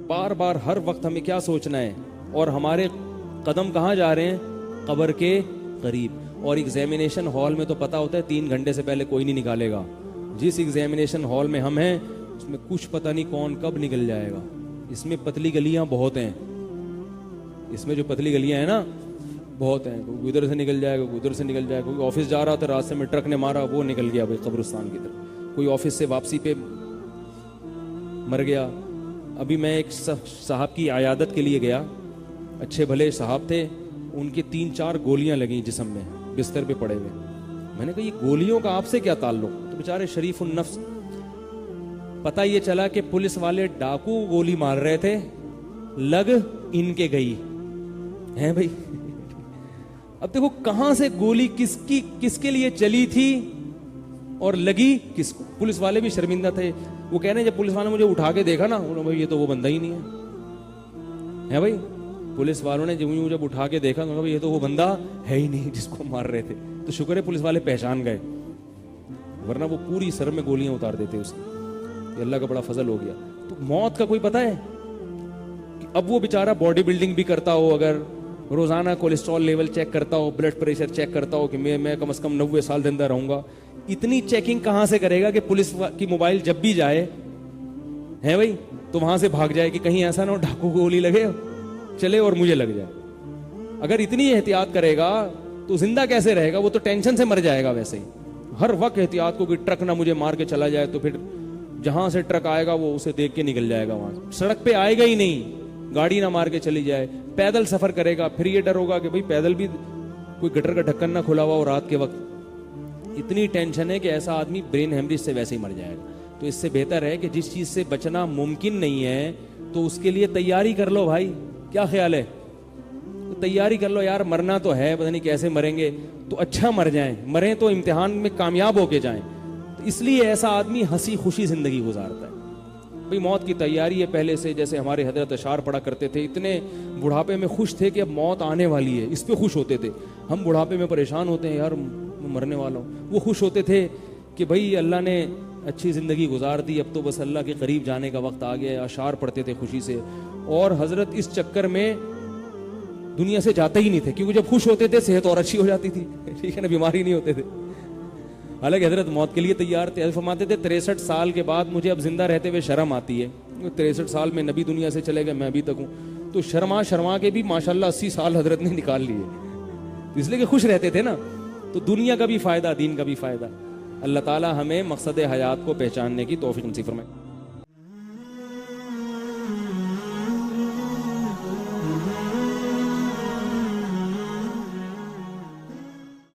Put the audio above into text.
बार बार हर वक्त हमें क्या सोचना है और हमारे कदम कहाँ जा रहे हैं, कब्र के करीब। और एग्जामिनेशन हॉल में तो पता होता है 3 घंटे से पहले कोई नहीं निकालेगा। जिस एग्जामिनेशन हॉल में हम हैं उसमें कुछ पता नहीं कौन कब निकल जाएगा। इसमें पतली गलियां बहुत हैं, इसमें जो पतली गलियां हैं ना बहुत हैं। कोई उधर से निकल जाएगा, कोई उधर से निकल जाएगा। कोई ऑफिस जा रहा था, रास्ते में ट्रक ने मारा, वो निकल गया भाई कब्रिस्तान की तरफ। कोई ऑफिस से वापसी पे मर गया। अभी मैं एक साहब की आयादत के लिए गया, अच्छे भले साहब थे, उनके 3-4 गोलियां लगी जिस्म में, बिस्तर पे पड़े हुए। मैंने कहा ये गोलियों का आपसे क्या ताल्लुक? तो बेचारे शरीफुन नफ्स। पता ये चला कि पुलिस वाले डाकू गोली मार रहे थे, लग इनके गई है भाई। अब देखो कहां से गोली किसके लिए चली थी और लगी किसको। पुलिस वाले भी शर्मिंदा थे। वो कह रहे जब पुलिस वाले मुझे उठा के देखा ना, उन्होंने भाई ये तो वो बंदा ही नहीं है भाई। पुलिस वालों ने जब उठा के देखा तो ये तो वो बंदा है ही नहीं जिसको मार रहे थे। तो शुक्र है पुलिस वाले पहचान गए, वरना वो पूरी सर में गोलियां उतार देते उसके। अल्लाह का बड़ा फजल हो गया। तो मौत का कोई पता है कि अब वो बेचारा बॉडी बिल्डिंग भी करता हो, अगर रोजाना कोलेस्ट्रॉल लेवल चेक करता हो, ब्लड प्रेशर चेक करता हो कि मैं कम से कम 90 साल जिंदा रहूंगा, इतनी चेकिंग कहां से करेगा कि पुलिस की मोबाइल जब भी जाए है भाई तो वहां से भाग जाए कि कहीं ऐसा ना हो डाकू को गोली लगे चले और मुझे लग जाए। अगर इतनी एहतियात करेगा तो जिंदा कैसे रहेगा? वो तो टेंशन से मर जाएगा। वैसे ही हर वक्त एहतियात को कि ट्रक ना मुझे मार के चला जाए, तो फिर जहां से ट्रक आएगा वो उसे देख के निकल जाएगा, वहां सड़क पे आएगा ही नहीं, गाड़ी ना मार के चली जाए। पैदल सफर करेगा, फिर ये डर होगा कि भाई पैदल भी कोई गटर का ढक्कन ना खुला हुआ हो रात के वक्त। इतनी टेंशन है कि ऐसा आदमी ब्रेन हेमरेज से वैसे ही मर जाएगा। तो इससे बेहतर है कि जिस चीज से बचना मुमकिन नहीं है तो उसके लिए तैयारी कर लो भाई। क्या ख्याल है? तो तैयारी कर लो यार, मरना तो है, पता नहीं कैसे मरेंगे, तो अच्छा मर जाएं, मरें तो इम्तिहान में कामयाब होके जाएं। तो इसलिए ऐसा आदमी हंसी खुशी जिंदगी गुजारता है भाई। मौत की तैयारी है पहले से। जैसे हमारे हजरत अशार पढ़ा करते थे, इतने बुढ़ापे में खुश थे कि अब मौत आने वाली है, इस पे खुश होते थे। हम बुढ़ापे में परेशान होते हैं यार मरने वाला हूं, वो खुश होते थे कि भाई अल्लाह ने अच्छी जिंदगी गुजार दी, अब तो बस अल्लाह के करीब जाने का वक्त आ गया। अशार पढ़ते थे खुशी से। और हजरत इस चक्कर में दुनिया से जाते ही नहीं थे, क्योंकि जब खुश होते थे सेहत और अच्छी हो जाती थी, ठीक है ना, बीमारी नहीं होते थे। हालांकि हजरत मौत के लिए तैयार थे। फरमाते थे 63 साल के बाद मुझे अब जिंदा रहते हुए शर्म आती है। 63 साल में नबी दुनिया से चले गए, मैं अभी तक हूं। तो शर्मा के भी माशाल्लाह 80 साल हजरत ने निकाल लिए, इसलिए कि खुश रहते थे ना। तो दुनिया का भी फायदा, दीन का भी फायदा। अल्लाह ताला हमें मकसद हयात को पहचानने की तौफीक नसीब फरमाए।